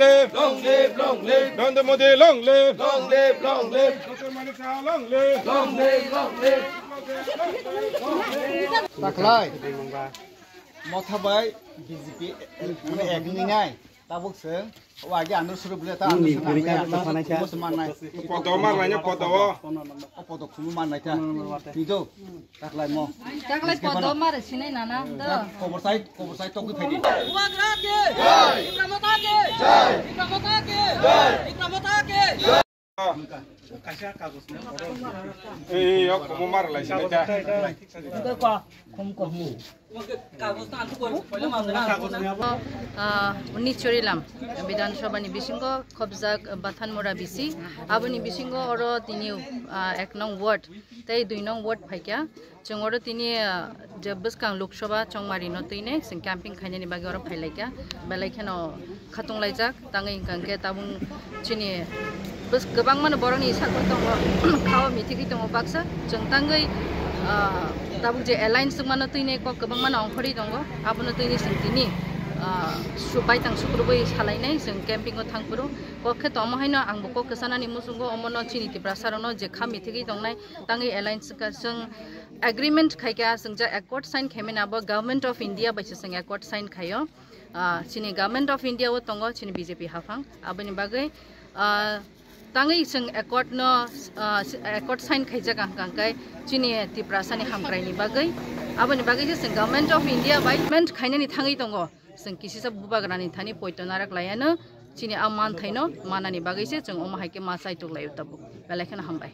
Long live, long live. Narendra Modi, long live. Long live, long live. Dr. Malik Shah, long live. Long live, long live. Taklai. Mothabai BJP ekningai tabuk seng wagi anu suruh beli ta anu semanai Foto marlanya foto. foto kumu manai ta itu taklai mo taklai foto mar sinai nana cover side toku phedi umagrake jai ikramotake jai ikramotake jai ikramotake Eh, yo kamu marlai sini ta. Unichorilam Vidansabha ni bisingo khobjak Bathanmora bisi aboni bisingo oro tini ek nong ward tai 2 nong ward phaikya chongoro tini jabs kang Lok Sabha chongmari no tuine sing camping khaine ni bagi oro phailaikya belaikeno khatung laijak tangai kangke tabung chini bus gobang mana boroni sakko tongo khawa mitigi tongo baksa jengtangai tabuk je alliance mana tuine ko gobang mana ongkhori tongo abono tuine singtini subai tang sukrubai salainai sing camping ko thangpuru kokhe tomo haino angbo ko kesanani musungo omono chini tiprasarono je khami thigi tongnai tangi alliance ka sing agreement khaika sing ja accord sign khemena bo government of india baise sing accord sign khayo chini government of india wo tongo chini bjp hafang abani bagai tangi sing accord no accord sign khaija kangkai chini tiprasani hamkraini bagai abani bagai je sing government of india by government khainani thangi tongo sing kisisa bubagrani thani poitonarak layano chini aman thaino manani bagai se chung oma haike ma sai tuk layu tabu belakhana hambai